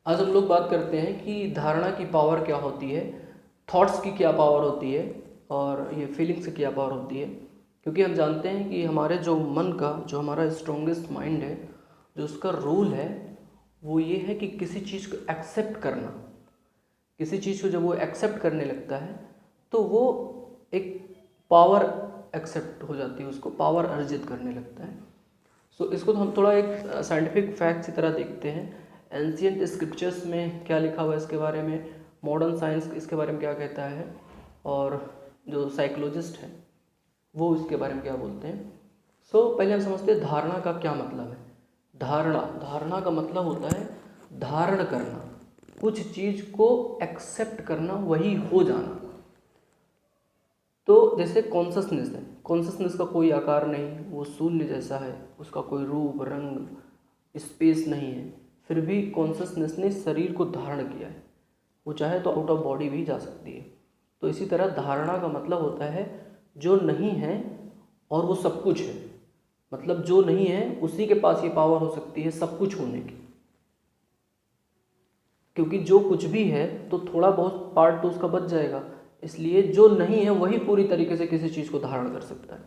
आज हम लोग बात करते हैं कि धारणा की पावर क्या होती है, थॉट्स की क्या पावर होती है और ये फीलिंग्स की क्या पावर होती है। क्योंकि हम जानते हैं कि हमारे जो मन का जो हमारा स्ट्रॉन्गेस्ट माइंड है, जो उसका रूल है वो ये है कि किसी चीज़ को एक्सेप्ट करना। किसी चीज़ को जब वो एक्सेप्ट करने लगता है तो वो एक पावर एक्सेप्ट हो जाती है, उसको पावर अर्जित करने लगता है। सो इसको तो हम थोड़ा एक साइंटिफिक फैक्ट की तरह देखते हैं। एंशियंट स्क्रिप्चर्स में क्या लिखा हुआ है इसके बारे में, मॉडर्न साइंस इसके बारे में क्या कहता है और जो साइकोलॉजिस्ट है वो इसके बारे में क्या बोलते हैं। पहले हम समझते हैं धारणा का क्या मतलब है। धारणा का मतलब होता है धारण करना, कुछ चीज़ को एक्सेप्ट करना, वही हो जाना। तो जैसे कॉन्शसनेस है, कॉन्शसनेस का कोई आकार नहीं, वो शून्य जैसा है, उसका कोई रूप रंग स्पेस नहीं है, फिर भी कॉन्शसनेस ने शरीर को धारण किया है। वो चाहे तो आउट ऑफ बॉडी भी जा सकती है। तो इसी तरह धारणा का मतलब होता है जो नहीं है और वो सब कुछ है। मतलब जो नहीं है उसी के पास ये पावर हो सकती है सब कुछ होने की, क्योंकि जो कुछ भी है तो थोड़ा बहुत पार्ट तो उसका बच जाएगा। इसलिए जो नहीं है वही पूरी तरीके से किसी चीज़ को धारण कर सकता है।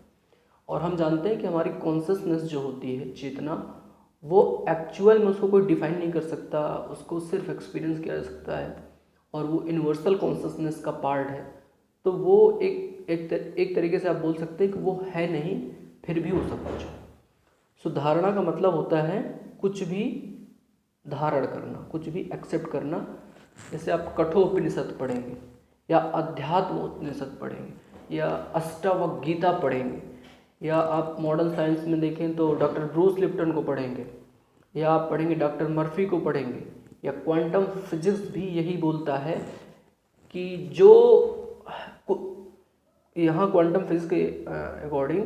और हम जानते हैं कि हमारी कॉन्शसनेस जो होती है, चेतना, वो एक्चुअल में उसको कोई डिफाइन नहीं कर सकता, उसको सिर्फ एक्सपीरियंस किया जा सकता है और वो यूनिवर्सल कॉन्शसनेस का पार्ट है। तो वो एक तरीके से आप बोल सकते हैं कि वो है नहीं, फिर भी वो सब कुछ है। धारणा का मतलब होता है कुछ भी धारण करना, कुछ भी एक्सेप्ट करना। जैसे आप कठोपनिषद पढ़ेंगे या अध्यात्म उपनिषद पढ़ेंगे या अष्टावक्र गीता पढ़ेंगे या आप मॉडर्न साइंस में देखें तो डॉक्टर ब्रूस लिप्टन को पढ़ेंगे या आप पढ़ेंगे डॉक्टर मर्फी को पढ़ेंगे या क्वांटम फिजिक्स भी यही बोलता है कि जो यहाँ क्वांटम फिजिक्स के अकॉर्डिंग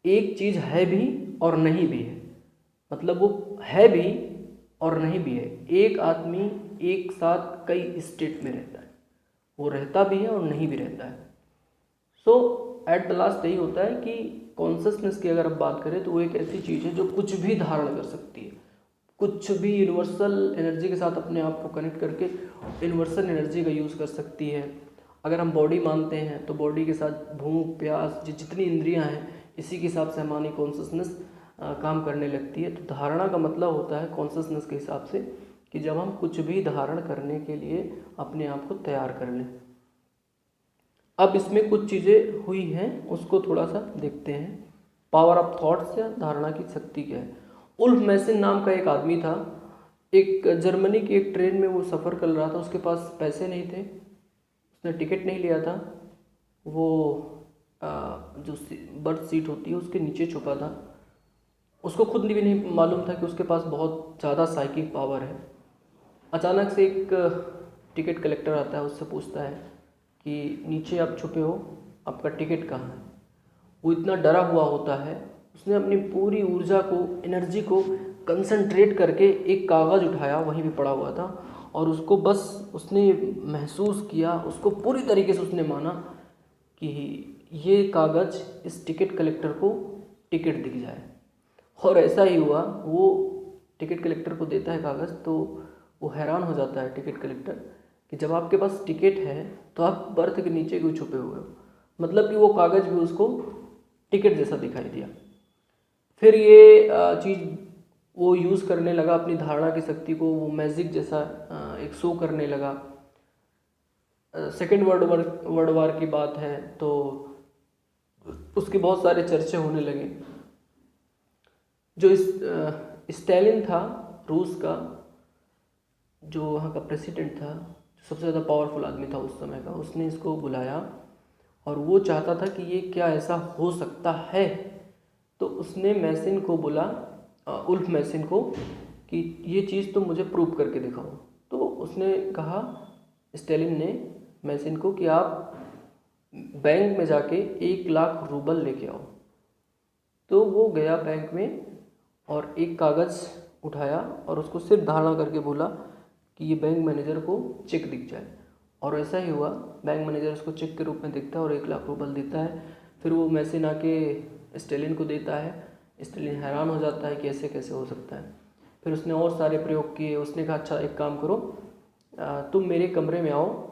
एक चीज़ है भी और नहीं भी है। मतलब वो है भी और नहीं भी है। एक आदमी एक साथ कई स्टेट में रहता है, वो रहता भी है और नहीं भी रहता है। एट द लास्ट यही होता है कि कॉन्शसनेस की अगर आप बात करें तो वो एक ऐसी चीज़ है जो कुछ भी धारण कर सकती है, कुछ भी यूनिवर्सल एनर्जी के साथ अपने आप को कनेक्ट करके यूनिवर्सल एनर्जी का यूज़ कर सकती है। अगर हम बॉडी मानते हैं तो बॉडी के साथ भूख प्यास जितनी इंद्रियां हैं इसी के हिसाब से हमारी कॉन्शसनेस काम करने लगती है। तो धारणा का मतलब होता है कॉन्शसनेस के हिसाब से कि जब हम कुछ भी धारण करने के लिए अपने आप को तैयार कर लें। अब इसमें कुछ चीज़ें हुई हैं, उसको थोड़ा सा देखते हैं। पावर ऑफ थॉट्स या धारणा की शक्ति क्या है। उल्फ मैसिन नाम का एक आदमी था, एक जर्मनी की एक ट्रेन में वो सफ़र कर रहा था। उसके पास पैसे नहीं थे, उसने टिकट नहीं लिया था। वो जो बर्थ सीट होती है उसके नीचे छुपा था। उसको खुद भी नहीं मालूम था कि उसके पास बहुत ज़्यादा साइकिक पावर है। अचानक से एक टिकट कलेक्टर आता है, उससे पूछता है कि नीचे आप छुपे हो, आपका टिकट कहाँ है। वो इतना डरा हुआ होता है, उसने अपनी पूरी ऊर्जा को, एनर्जी को कंसंट्रेट करके एक कागज़ उठाया, वहीं पे पड़ा हुआ था, और उसको बस उसने महसूस किया, उसको पूरी तरीके से उसने माना कि ये कागज़ इस टिकट कलेक्टर को टिकट दिख जाए। और ऐसा ही हुआ। वो टिकट कलेक्टर को देता है कागज़, तो वो हैरान हो जाता है टिकट कलेक्टर कि जब आपके पास टिकट है तो आप बर्थ के नीचे क्यों छुपे हुए हो। मतलब कि वो कागज़ भी उसको टिकट जैसा दिखाई दिया। फिर ये चीज़ वो यूज़ करने लगा अपनी धारणा की शक्ति को, वो मैजिक जैसा एक शो करने लगा। सेकेंड वर्ल्ड वार की बात है तो उसके बहुत सारे चर्चे होने लगे। जो स्टालिन था, रूस का जो वहाँ का प्रेसिडेंट था, सबसे ज़्यादा पावरफुल आदमी था उस समय का, उसने इसको बुलाया और वो चाहता था कि ये क्या ऐसा हो सकता है। तो उसने मैसिन को बोला, उल्फ मैसिन को, कि ये चीज़ तो मुझे प्रूव करके दिखाओ। तो उसने कहा, स्टालिन ने मैसिन को, कि आप बैंक में जाके 1,00,000 रूबल लेके आओ। तो वो गया बैंक में और एक कागज़ उठाया और उसको सिर्फ धारणा करके बोला कि ये बैंक मैनेजर को चेक दिख जाए। और ऐसा ही हुआ, बैंक मैनेजर उसको चेक के रूप में दिखता है और 1,00,000 रूबल देता है। फिर वो मैसिन आके स्टालिन को देता है। स्टालिन हैरान हो जाता है कि ऐसे कैसे हो सकता है। फिर उसने और सारे प्रयोग किए। उसने कहा अच्छा एक काम करो, तुम मेरे कमरे में आओ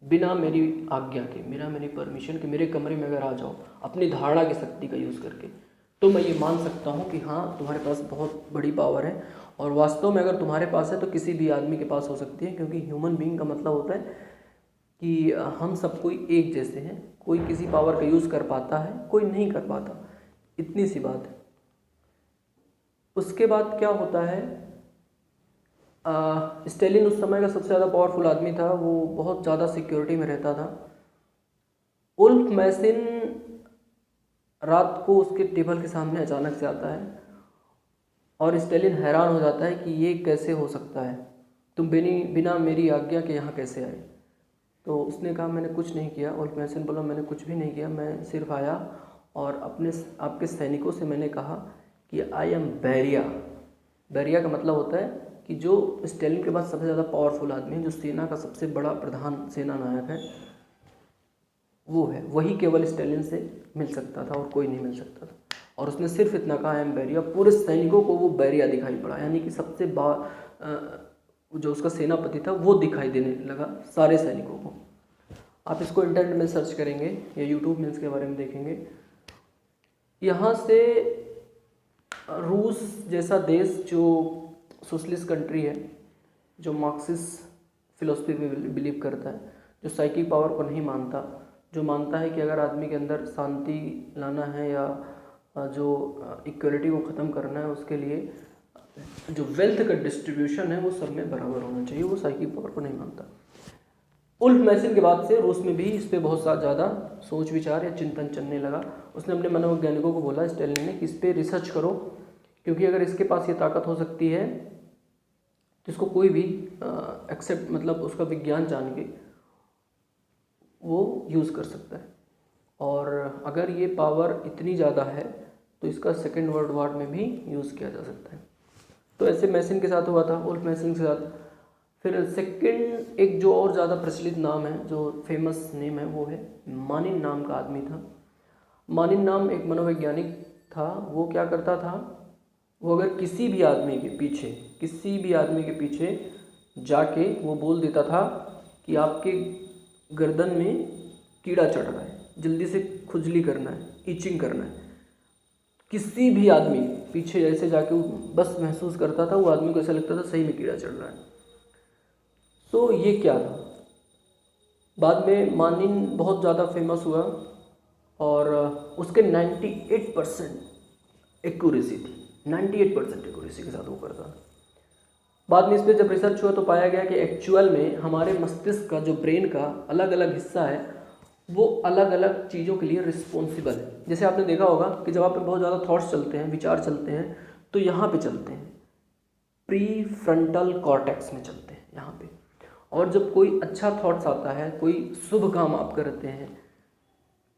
बिना मेरी आज्ञा के, बिना मेरी परमिशन के मेरे कमरे में अगर आ जाओ अपनी धारणा की शक्ति का यूज़ करके, तो मैं ये मान सकता हूँ कि हाँ तुम्हारे पास बहुत बड़ी पावर है। और वास्तव में अगर तुम्हारे पास है तो किसी भी आदमी के पास हो सकती है, क्योंकि ह्यूमन बीइंग का मतलब होता है कि हम सब कोई एक जैसे हैं। कोई किसी पावर का यूज़ कर पाता है, कोई नहीं कर पाता, इतनी सी बात है। उसके बाद क्या होता है, स्टेलिन उस समय का सबसे ज़्यादा पावरफुल आदमी था। वो बहुत ज़्यादा सिक्योरिटी में रहता था। उल्फ मैसिन रात को उसके टेबल के सामने अचानक से आता है और स्टेलिन हैरान हो जाता है कि ये कैसे हो सकता है, तुम बिना मेरी आज्ञा के यहाँ कैसे आए। तो उसने कहा मैंने कुछ नहीं किया। उल्फ मैसिन बोला मैंने कुछ भी नहीं किया, मैं सिर्फ आया और आपके सैनिकों से मैंने कहा कि आई एम बैरिया। बैरिया का मतलब होता है कि जो स्टेलिन के बाद सबसे ज़्यादा पावरफुल आदमी है, जो सेना का सबसे बड़ा प्रधान सेना नायक है, वो है, वही केवल स्टेलिन से मिल सकता था और कोई नहीं मिल सकता था। और उसने सिर्फ इतना कहा एम बैरिया, पूरे सैनिकों को वो बैरिया दिखाई पड़ा, यानी कि सबसे जो उसका सेनापति था वो दिखाई देने लगा सारे सैनिकों को। आप इसको इंटरनेट में सर्च करेंगे या यूट्यूब में इसके बारे में देखेंगे। यहाँ से रूस जैसा देश जो सोशलिस्ट कंट्री है, जो मार्क्सिस्ट फिलोसफी में बिलीव करता है, जो साइकिक पावर को नहीं मानता, जो मानता है कि अगर आदमी के अंदर शांति लाना है या जो इक्वलिटी को ख़त्म करना है, उसके लिए जो वेल्थ का डिस्ट्रीब्यूशन है वो सब में बराबर होना चाहिए, वो साइकिक पावर को नहीं मानता। उल्फ मैसिन के बाद से रूस में भी इस पर बहुत ज़्यादा सोच विचार या चिंतन चलने लगा। उसने अपने मनोवैज्ञानिकों को बोला स्टेलिन ने कि इस पर रिसर्च करो, क्योंकि अगर इसके पास ये ताकत हो सकती है तो इसको कोई भी एक्सेप्ट, मतलब उसका विज्ञान जान के वो यूज़ कर सकता है। और अगर ये पावर इतनी ज़्यादा है तो इसका सेकेंड वर्ल्ड वॉर में भी यूज़ किया जा सकता है। तो ऐसे मैसिन के साथ हुआ था, उल्फ मैसिन के साथ। फिर सेकेंड एक जो और ज़्यादा प्रचलित नाम है, जो फेमस नेम है, वो है मानिन नाम का आदमी था। मानिन नाम एक मनोवैज्ञानिक था। वो क्या करता था, वो अगर किसी भी आदमी के पीछे जाके वो बोल देता था कि आपके गर्दन में कीड़ा चढ़ रहा है, जल्दी से खुजली करना है, इचिंग करना है। किसी भी आदमी पीछे ऐसे जाके बस महसूस करता था, वो आदमी को ऐसा लगता था सही में कीड़ा चढ़ रहा है। तो ये क्या था। बाद में मानिन बहुत ज़्यादा फेमस हुआ और उसके 98% एक्यूरेसी थी, 98% एक्यूरेसी के साथ वो करता था। बाद में इस पर जब रिसर्च हुआ तो पाया गया कि एक्चुअल में हमारे मस्तिष्क का, जो ब्रेन का अलग अलग हिस्सा है, वो अलग अलग चीज़ों के लिए रिस्पॉन्सिबल है। जैसे आपने देखा होगा कि जब आप पे बहुत ज़्यादा थॉट्स चलते हैं, विचार चलते हैं, तो यहाँ पे चलते हैं, प्री फ्रंटल कॉर्टेक्स में चलते हैं यहाँ पे। और जब कोई अच्छा थॉट्स आता है, कोई शुभ काम आप करते हैं,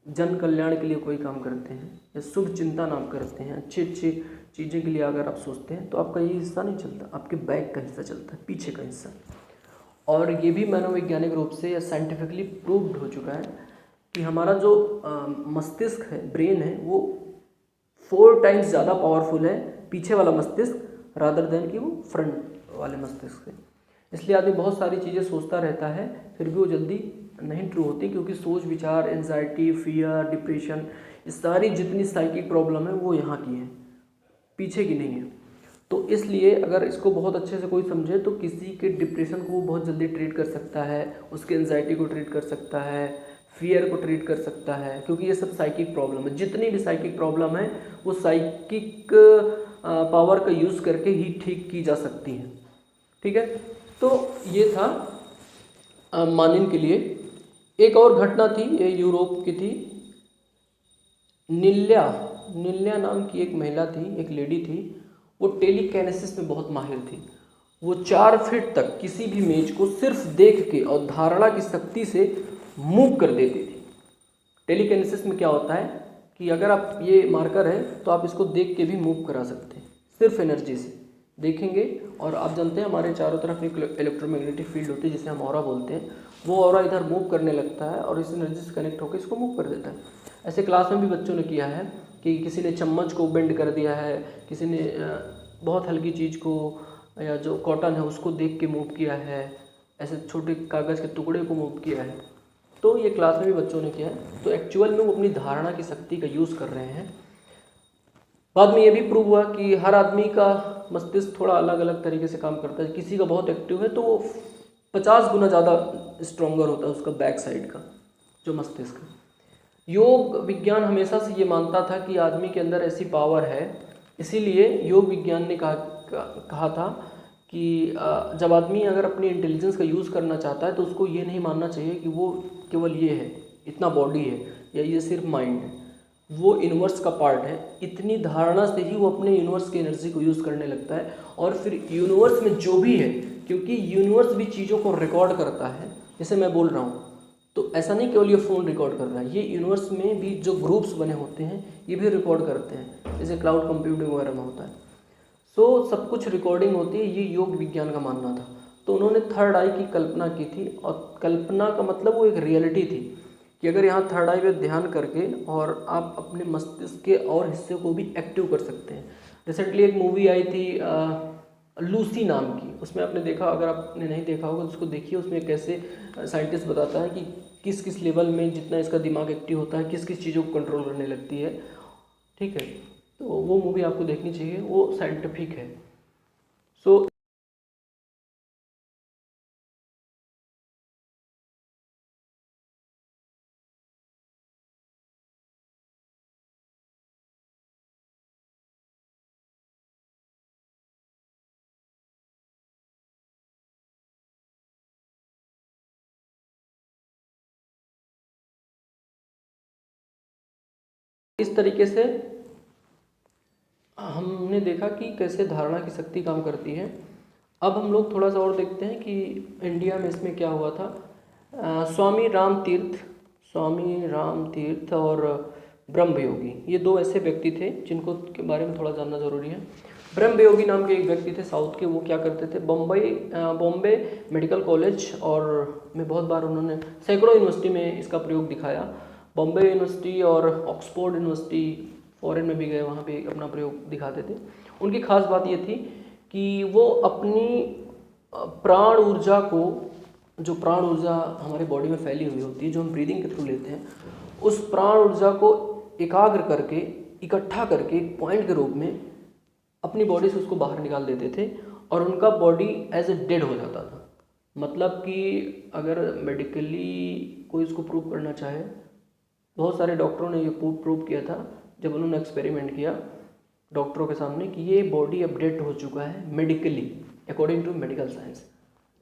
जन कल्याण के लिए कोई काम करते हैं या शुभ चिंतन आप करते हैं, अच्छी अच्छी चीज़ें के लिए अगर आप सोचते हैं, तो आपका ये हिस्सा नहीं चलता, आपके बैक का हिस्सा चलता है, पीछे का हिस्सा। और ये भी मनोवैज्ञानिक रूप से या साइंटिफिकली प्रूव्ड हो चुका है कि हमारा जो मस्तिष्क है, ब्रेन है, वो 4 टाइम्स ज़्यादा पावरफुल है पीछे वाला मस्तिष्क रादर देन कि वो फ्रंट वाले मस्तिष्क से। इसलिए आदमी बहुत सारी चीज़ें सोचता रहता है, फिर भी वो जल्दी नहीं ट्रू होती, क्योंकि सोच विचार, एंजाइटी, फियर, डिप्रेशन, ये सारी जितनी साइकिक प्रॉब्लम है वो यहाँ की है, पीछे की नहीं है। तो इसलिए अगर इसको बहुत अच्छे से कोई समझे तो किसी के डिप्रेशन को वो बहुत जल्दी ट्रीट कर सकता है, उसके एंजाइटी को ट्रीट कर सकता है, फियर को ट्रीट कर सकता है, क्योंकि ये सब साइकिक प्रॉब्लम है। जितनी भी साइकिक प्रॉब्लम है वो साइकिक पावर का यूज़ करके ही ठीक की जा सकती हैं। ठीक है, तो ये था मानिन के लिए। एक और घटना थी, ये यूरोप की थी। निल्या नाम की एक महिला थी, एक लेडी थी। वो टेलीकाइनेसिस में बहुत माहिर थी। वो 4 फीट तक किसी भी मेज को सिर्फ देख के और धारणा की शक्ति से मूव कर देती थी। टेलीकाइनेसिस में क्या होता है कि अगर आप, ये मार्कर है तो आप इसको देख के भी मूव करा सकते हैं, सिर्फ एनर्जी से देखेंगे। और आप जानते हैं हमारे चारों तरफ एक इलेक्ट्रोमैग्नेटिक फील्ड होती है जिसे हम ऑरा बोलते हैं। वो ऑरा इधर मूव करने लगता है और इस एनर्जी से कनेक्ट होकर इसको मूव कर देता है। ऐसे क्लास में भी बच्चों ने किया है कि किसी ने चम्मच को बेंड कर दिया है, किसी ने बहुत हल्की चीज़ को या जो कॉटन है उसको देख के मूव किया है, ऐसे छोटे कागज़ के टुकड़े को मूव किया है। तो ये क्लास में भी बच्चों ने किया है। तो एक्चुअल में वो अपनी धारणा की शक्ति का यूज़ कर रहे हैं। बाद में ये भी प्रूव हुआ कि हर आदमी का मस्तिष्क थोड़ा अलग अलग तरीके से काम करता है। किसी का बहुत एक्टिव है तो वो 50 गुना ज़्यादा स्ट्रॉन्गर होता है उसका बैक साइड का जो मस्तिष्क है। योग विज्ञान हमेशा से ये मानता था कि आदमी के अंदर ऐसी पावर है, इसीलिए योग विज्ञान ने कहा था कि जब आदमी अगर अपनी इंटेलिजेंस का यूज़ करना चाहता है तो उसको ये नहीं मानना चाहिए कि वो केवल ये है, इतना बॉडी है या ये सिर्फ माइंड है, वो यूनिवर्स का पार्ट है। इतनी धारणा से ही वो अपने यूनिवर्स की एनर्जी को यूज़ करने लगता है और फिर यूनिवर्स में जो भी है, क्योंकि यूनिवर्स भी चीज़ों को रिकॉर्ड करता है, जैसे मैं बोल रहा हूँ तो ऐसा नहीं केवल ये फ़ोन रिकॉर्ड कर रहा है, ये यूनिवर्स में भी जो ग्रुप्स बने होते हैं ये भी रिकॉर्ड करते हैं, जैसे क्लाउड कंप्यूटिंग वगैरह में होता है। सो सब कुछ रिकॉर्डिंग होती है, ये योग विज्ञान का मानना था। तो उन्होंने थर्ड आई की कल्पना की थी और कल्पना का मतलब वो एक रियलिटी थी कि अगर यहाँ थर्ड आई पे ध्यान करके और आप अपने मस्तिष्क के और हिस्से को भी एक्टिव कर सकते हैं। रिसेंटली एक मूवी आई थी लूसी नाम की, उसमें आपने देखा, अगर आपने नहीं देखा होगा तो उसको देखिए। उसमें कैसे साइंटिस्ट बताता है कि किस किस लेवल में जितना इसका दिमाग एक्टिव होता है किस किस चीज़ों को कंट्रोल करने लगती है। ठीक है, तो वो मूवी आपको देखनी चाहिए, वो साइंटिफिक है। सो इस तरीके से हमने देखा कि कैसे धारणा की शक्ति काम करती है। अब हम लोग थोड़ा सा और देखते हैं कि इंडिया में इसमें क्या हुआ था। स्वामी राम तीर्थ और ब्रह्म योगी, ये दो ऐसे व्यक्ति थे जिनको के बारे में थोड़ा जानना ज़रूरी है। ब्रह्म योगी नाम के एक व्यक्ति थे साउथ के, वो क्या करते थे, बॉम्बे मेडिकल कॉलेज और में बहुत बार उन्होंने सैकड़ों यूनिवर्सिटी में इसका प्रयोग दिखाया। बॉम्बे यूनिवर्सिटी और ऑक्सफोर्ड यूनिवर्सिटी, फॉरेन में भी गए, वहाँ पे अपना प्रयोग दिखाते थे। उनकी खास बात ये थी कि वो अपनी प्राण ऊर्जा को, जो प्राण ऊर्जा हमारे बॉडी में फैली हुई होती है, जो हम ब्रीदिंग के थ्रू लेते हैं, उस प्राण ऊर्जा को एकाग्र करके, इकट्ठा करके एक पॉइंट के रूप में अपनी बॉडी से उसको बाहर निकाल देते थे और उनका बॉडी एज ए डेड हो जाता था। मतलब कि अगर मेडिकली कोई इसको प्रूव करना चाहे, बहुत सारे डॉक्टरों ने ये प्रूव किया था जब उन्होंने एक्सपेरिमेंट किया डॉक्टरों के सामने कि ये बॉडी अब डेड हो चुका है medically, according to medical science.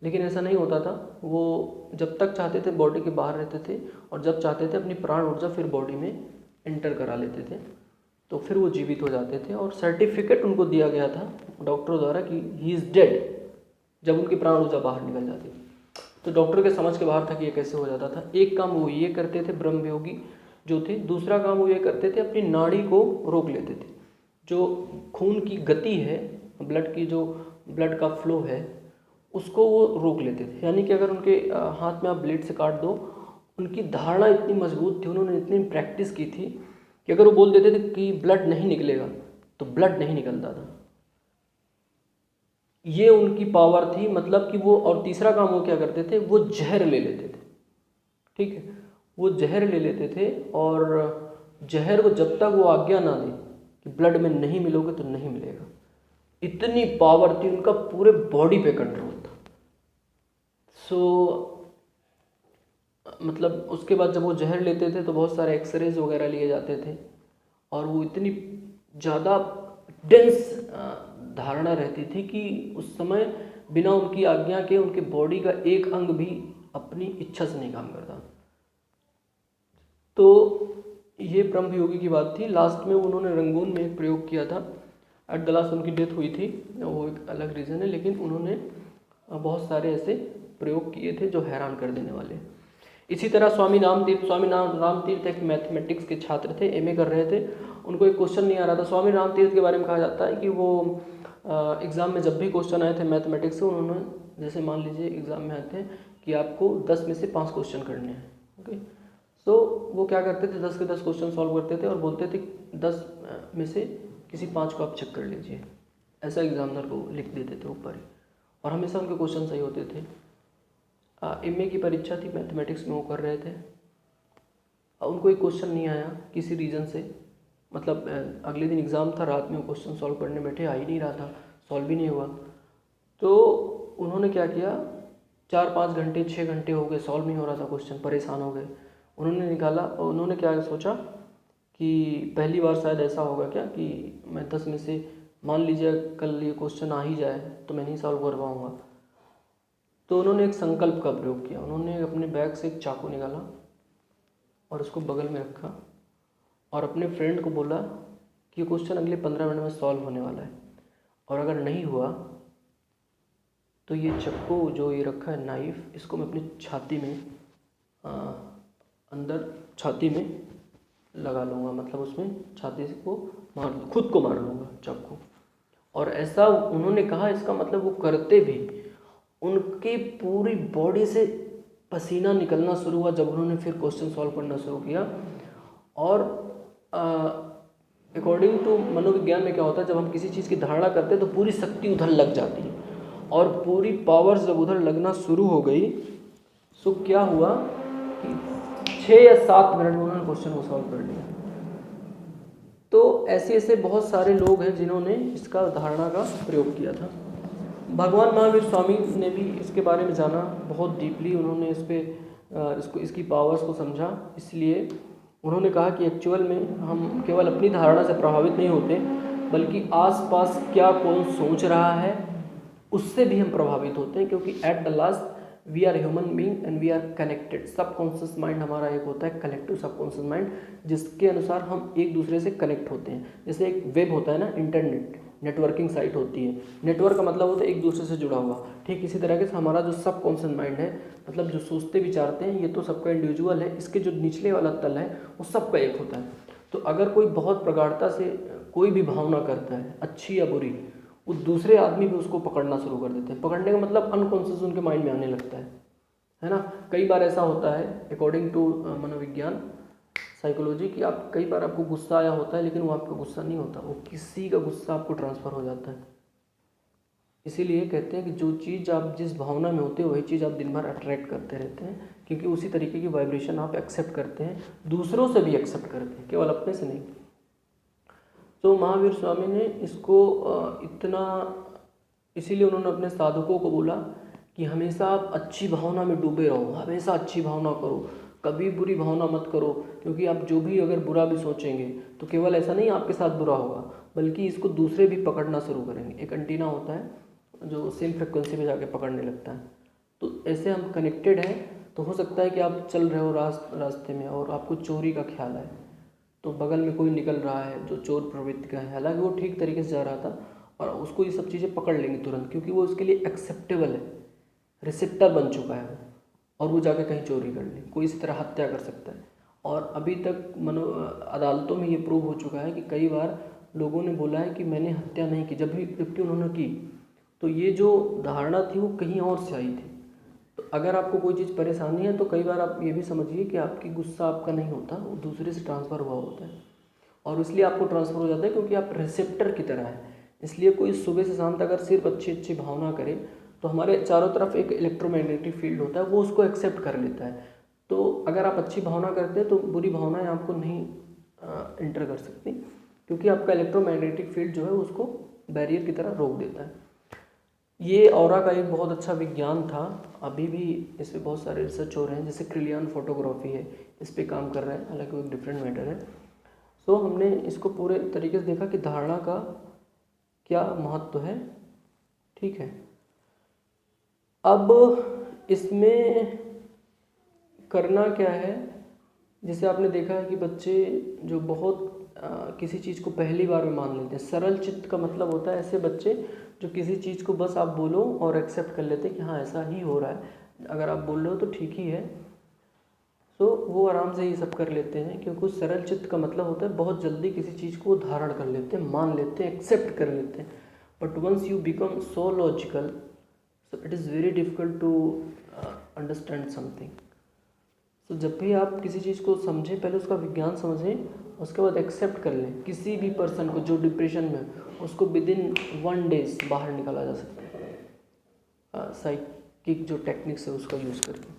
लेकिन ऐसा नहीं होता था, वो जब तक चाहते थे बॉडी के बाहर रहते थे और जब चाहते थे अपनी प्राण ऊर्जा फिर बॉडी में एंटर करा लेते थे, तो फिर वो जीवित हो जाते थे और सर्टिफिकेट उनको दिया गया था डॉक्टरों द्वारा कि ही इज़ डेड जब उनकी प्राण ऊर्जा बाहर निकल जाती थी। तो डॉक्टर के समझ के बाहर था कि ये कैसे हो जाता था। एक काम वो ये करते थे ब्रह्म योगी जो थे, दूसरा काम वो ये करते थे अपनी नाड़ी को रोक लेते थे। जो खून की गति है, ब्लड की जो ब्लड का फ्लो है, उसको वो रोक लेते थे। यानी कि अगर उनके हाथ में आप ब्लेड से काट दो, उनकी धारणा इतनी मजबूत थी, उन्होंने इतनी प्रैक्टिस की थी कि अगर वो बोल देते थे कि ब्लड नहीं निकलेगा तो ब्लड नहीं निकलता था। ये उनकी पावर थी। मतलब कि वो, और तीसरा काम वो क्या करते थे, वो जहर ले लेते थे। ठीक है, वो जहर ले लेते थे और जहर को जब तक वो आज्ञा ना दे कि ब्लड में नहीं मिलोगे तो नहीं मिलेगा, इतनी पावर थी उनका, पूरे बॉडी पे कंट्रोल था। सो मतलब उसके बाद जब वो जहर लेते थे तो बहुत सारे एक्सरेज वगैरह लिए जाते थे और वो इतनी ज़्यादा डेंस धारणा रहती थी कि उस समय बिना उनकी आज्ञा के उनके बॉडी का एक अंग भी अपनी इच्छा से नहीं काम करता। तो ये ब्रह्म योगी की बात थी। लास्ट में उन्होंने रंगून में एक प्रयोग किया था, एट द लास्ट उनकी डेथ हुई थी, वो एक अलग रीज़न है, लेकिन उन्होंने बहुत सारे ऐसे प्रयोग किए थे जो हैरान कर देने वाले। इसी तरह स्वामी राम तीर्थ एक मैथमेटिक्स के छात्र थे, एमए कर रहे थे। उनको एक क्वेश्चन नहीं आ रहा था। स्वामी राम तीर्थ के बारे में कहा जाता है कि वो एग्ज़ाम में जब भी क्वेश्चन आए थे मैथमेटिक्स से, उन्होंने, जैसे मान लीजिए एग्ज़ाम में आते हैं कि आपको 10 में से 5 क्वेश्चन करने हैं, ओके, तो वो क्या करते थे, 10 के 10 क्वेश्चन सॉल्व करते थे और बोलते थे 10 में से किसी 5 को आप चेक कर लीजिए। ऐसा एग्जामिनर को लिख देते थे ऊपर ही, और हमेशा उनके क्वेश्चन सही होते थे। एमए की परीक्षा थी, मैथमेटिक्स में वो कर रहे थे, उनको एक क्वेश्चन नहीं आया किसी रीज़न से, मतलब अगले दिन एग्ज़ाम था, रात में वो क्वेश्चन सॉल्व करने बैठे, आ ही नहीं रहा था, सॉल्व भी नहीं हुआ। तो उन्होंने क्या किया, 4-5 घंटे 6 घंटे हो गए, सॉल्व नहीं हो रहा था क्वेश्चन, परेशान हो गए। उन्होंने निकाला और उन्होंने क्या सोचा कि पहली बार शायद ऐसा होगा क्या कि मैं 10 में से, मान लीजिए कल ये क्वेश्चन आ ही जाए तो मैं नहीं सॉल्व कर पाऊँगा। तो उन्होंने एक संकल्प का प्रयोग किया, उन्होंने अपने बैग से एक चाकू निकाला और उसको बगल में रखा और अपने फ्रेंड को बोला कि ये क्वेश्चन अगले 15 मिनट में सॉल्व होने वाला है, और अगर नहीं हुआ तो ये चाकू जो ये रखा है नाइफ, इसको मैं अपनी छाती में अंदर छाती में लगा लूँगा, मतलब उसमें छाती से को खुद को मार लूँगा चाकू। और ऐसा उन्होंने कहा, इसका मतलब वो करते भी, उनकी पूरी बॉडी से पसीना निकलना शुरू हुआ जब उन्होंने फिर क्वेश्चन सॉल्व करना शुरू किया। और अकॉर्डिंग टू मनोविज्ञान में क्या होता है, जब हम किसी चीज़ की धारणा करते हैं तो पूरी शक्ति उधर लग जाती है, और पूरी पावर्स जब उधर लगना शुरू हो गई तो क्या हुआ कि 6 या 7 मिनट में उन्होंने क्वेश्चन को सॉल्व कर लिया। तो ऐसे ऐसे बहुत सारे लोग हैं जिन्होंने इसका धारणा का प्रयोग किया था। भगवान महावीर स्वामी ने भी इसके बारे में जाना बहुत डीपली, उन्होंने इसकी पावर्स को समझा, इसलिए उन्होंने कहा कि एक्चुअल में हम केवल अपनी धारणा से प्रभावित नहीं होते, बल्कि आसपास क्या कौन सोच रहा है उससे भी हम प्रभावित होते हैं, क्योंकि at the last we are human being and we are connected. Subconscious mind हमारा एक होता है कलेक्टिव सबकॉन्शियस माइंड, जिसके अनुसार हम एक दूसरे से कनेक्ट होते हैं। जैसे एक वेब होता है ना, इंटरनेट नेटवर्किंग साइट होती है, नेटवर्क का मतलब होता है एक दूसरे से जुड़ा हुआ। ठीक इसी तरीके से हमारा जो सबकॉन्शियस माइंड है, मतलब जो सोचते विचारते हैं, ये तो सबका इंडिविजुअल है, इसके जो निचले वाला तल है वो सबका एक होता है। तो अगर कोई बहुत प्रगाढ़ता से कोई भी भावना करता है, अच्छी या बुरी, वो दूसरे आदमी भी उसको पकड़ना शुरू कर देते हैं। पकड़ने का मतलब अनकॉन्शियस उनके माइंड में आने लगता है ना। कई बार ऐसा होता है अकॉर्डिंग टू मनोविज्ञान साइकोलॉजी कि आप कई बार आपको गुस्सा आया होता है, लेकिन वो आपका गुस्सा नहीं होता, वो किसी का गुस्सा आपको ट्रांसफ़र हो जाता है। इसीलिए कहते हैं कि जो चीज़ आप जिस भावना में होते हो वही चीज़ आप दिन भर अट्रैक्ट करते रहते हैं, क्योंकि उसी तरीके की वाइब्रेशन आप एक्सेप्ट करते हैं, दूसरों से भी एक्सेप्ट करते हैं, केवल अपने से नहीं। तो महावीर स्वामी ने इसको इतना, इसीलिए उन्होंने अपने साधकों को बोला कि हमेशा आप अच्छी भावना में डूबे रहो, हमेशा अच्छी भावना करो, कभी बुरी भावना मत करो, क्योंकि आप जो भी अगर बुरा भी सोचेंगे तो केवल ऐसा नहीं आपके साथ बुरा होगा, बल्कि इसको दूसरे भी पकड़ना शुरू करेंगे। एक एंटीना होता है जो सेम फ्रिक्वेंसी पे जाके पकड़ने लगता है। तो ऐसे हम कनेक्टेड हैं। तो हो सकता है कि आप चल रहे हो रास्ते में और आपको चोरी का ख्याल है, तो बगल में कोई निकल रहा है जो चोर प्रवृत्ति का है, हालांकि वो ठीक तरीके से जा रहा था, और उसको ये सब चीज़ें पकड़ लेंगी तुरंत, क्योंकि वो उसके लिए एक्सेप्टेबल है, रिसेप्टर बन चुका है वो, और वो जाके कहीं चोरी कर ले, कोई इसी तरह हत्या कर सकता है। और अभी तक अदालतों में ये प्रूव हो चुका है कि कई बार लोगों ने बोला है कि मैंने हत्या नहीं की, जबकि उन्होंने की, तो ये जो धारणा थी वो कहीं और से आई थी। तो अगर आपको कोई चीज़ परेशानी है तो कई बार आप ये भी समझिए कि आपकी गुस्सा आपका नहीं होता, वो दूसरे से ट्रांसफ़र हुआ होता है, और इसलिए आपको ट्रांसफ़र हो जाता है क्योंकि आप रिसेप्टर की तरह हैं। इसलिए कोई सुबह से शाम तक अगर सिर्फ अच्छी अच्छी भावना करे तो हमारे चारों तरफ एक इलेक्ट्रोमैग्नेटिक फील्ड होता है, वो उसको एक्सेप्ट कर लेता है। तो अगर आप अच्छी भावना करते हैं तो बुरी भावनाएं आपको नहीं इंटर कर सकती, क्योंकि आपका इलेक्ट्रोमैग्नेटिक फील्ड जो है उसको बैरियर की तरह रोक देता है। ये ऑरा का एक बहुत अच्छा विज्ञान था, अभी भी इस पर बहुत सारे रिसर्च हो रहे हैं, जैसे क्रिलियन फोटोग्राफी है, इस पर काम कर रहे हैं, हालांकि वो एक डिफरेंट मैटर है। सो हमने इसको पूरे तरीके से देखा कि धारणा का क्या महत्व है। ठीक है, अब इसमें करना क्या है, जैसे आपने देखा है कि बच्चे जो बहुत किसी चीज़ को पहली बार में मान लेते हैं, सरल चित्त का मतलब होता है ऐसे बच्चे जो किसी चीज़ को बस आप बोलो और एक्सेप्ट कर लेते हैं कि हाँ ऐसा ही हो रहा है, अगर आप बोल रहे हो तो ठीक ही है। सो वो आराम से ये सब कर लेते हैं, क्योंकि सरल चित्त का मतलब होता है बहुत जल्दी किसी चीज़ को धारण कर लेते हैं, मान लेते हैं, एक्सेप्ट कर लेते हैं। But once you become so logical, so it is very difficult to understand something. तो जब भी आप किसी चीज़ को समझें, पहले उसका विज्ञान समझें, उसके बाद एक्सेप्ट कर लें। किसी भी पर्सन को जो डिप्रेशन में है, उसको विदिन 1 डेज बाहर निकाला जा सकता है साइकिक जो टेक्निक्स है उसका यूज़ करके।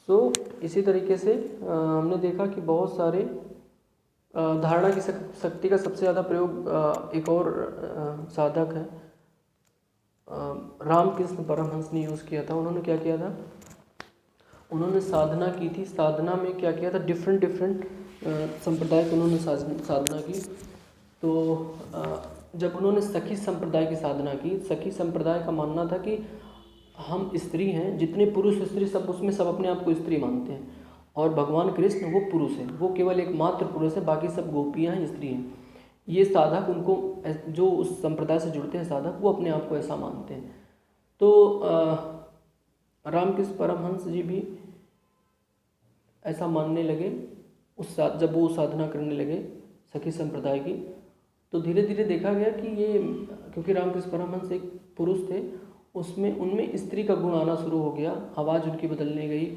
सो इसी तरीके से हमने देखा कि बहुत सारे धारणा की शक्ति का सबसे ज़्यादा प्रयोग एक और साधक है, रामकृष्ण परमहंस ने यूज़ किया था। उन्होंने क्या किया था, उन्होंने साधना की थी। साधना में क्या किया था, डिफरेंट संप्रदाय की उन्होंने साधना की। तो जब उन्होंने सखी संप्रदाय की साधना की, सखी संप्रदाय का मानना था कि हम स्त्री हैं, जितने पुरुष स्त्री सब उसमें सब अपने आप को स्त्री मानते हैं, और भगवान कृष्ण वो पुरुष हैं, वो केवल एक मात्र पुरुष है, बाकी सब गोपियाँ हैं, स्त्री हैं। ये साधक उनको जो उस संप्रदाय से जुड़ते हैं साधक, वो अपने आप को ऐसा मानते हैं। तो रामकृष्ण परमहंस जी भी ऐसा मानने लगे जब वो साधना करने लगे सखी संप्रदाय की। तो धीरे धीरे देखा गया कि ये, क्योंकि रामकृष्ण परमहंस एक पुरुष थे, उनमें स्त्री का गुण आना शुरू हो गया, आवाज़ उनकी बदलने गई,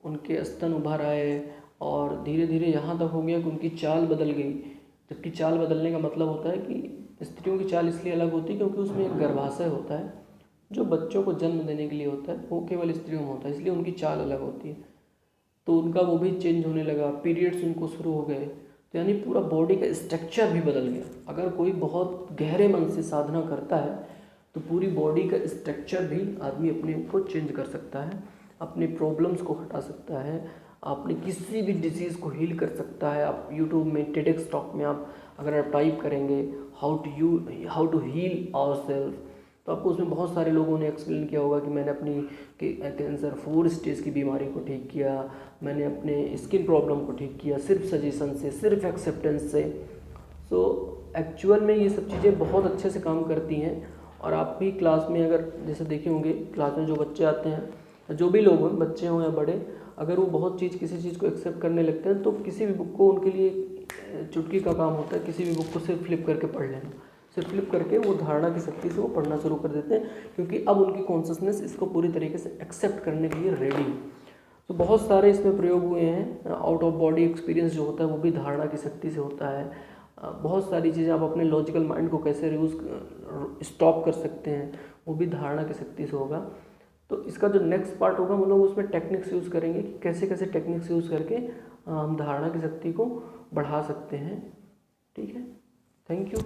उनके स्तन उभर आए, और धीरे धीरे यहाँ तक हो गया कि उनकी चाल बदल गई। जबकि चाल बदलने का मतलब होता है कि स्त्रियों की चाल इसलिए अलग होती है क्योंकि उसमें एक गर्भाशय होता है जो बच्चों को जन्म देने के लिए होता है, वो केवल स्त्रियों में होता है, इसलिए उनकी चाल अलग होती है। तो उनका वो भी चेंज होने लगा, पीरियड्स उनको शुरू हो गए, तो यानी पूरा बॉडी का स्ट्रक्चर भी बदल गया। अगर कोई बहुत गहरे मन से साधना करता है तो पूरी बॉडी का स्ट्रक्चर भी आदमी अपने को चेंज कर सकता है, अपने प्रॉब्लम्स को हटा सकता है, अपने किसी भी डिजीज़ को हील कर सकता है। आप यूट्यूब में टेडेक्स टॉक में आप अगर आप टाइप करेंगे हाउ टू हील आवरसेल्फ, तो आपको उसमें बहुत सारे लोगों ने एक्सप्लेन किया होगा कि मैंने अपनी कैंसर 4 स्टेज की बीमारी को ठीक किया, मैंने अपने स्किन प्रॉब्लम को ठीक किया सिर्फ सजेशन से, सिर्फ एक्सेप्टेंस से। सो एक्चुअल में ये सब चीज़ें बहुत अच्छे से काम करती हैं। और आप भी क्लास में अगर जैसे देखे होंगे, क्लास में जो बच्चे आते हैं, जो भी लोग हों, बच्चे हों या बड़े, अगर वो बहुत किसी चीज़ को एक्सेप्ट करने लगते हैं तो किसी भी बुक को, उनके लिए चुटकी का काम होता है किसी भी बुक को सिर्फ फ्लिप करके पढ़ लेना। सिर्फ फ्लिप करके वो धारणा की शक्ति से वो पढ़ना शुरू कर देते हैं, क्योंकि अब उनकी कॉन्शसनेस इसको पूरी तरीके से एक्सेप्ट करने के लिए रेडी है। तो बहुत सारे इसमें प्रयोग हुए हैं। आउट ऑफ बॉडी एक्सपीरियंस जो होता है वो भी धारणा की शक्ति से होता है। बहुत सारी चीज़ें आप अपने लॉजिकल माइंड को कैसे स्टॉप कर सकते हैं, वो भी धारणा की शक्ति से होगा। तो इसका जो नेक्स्ट पार्ट होगा, हम लोग उसमें टेक्निक्स यूज़ करेंगे कि कैसे कैसे टेक्निक्स यूज़ करके हम धारणा की शक्ति को बढ़ा सकते हैं। ठीक है, थैंक यू।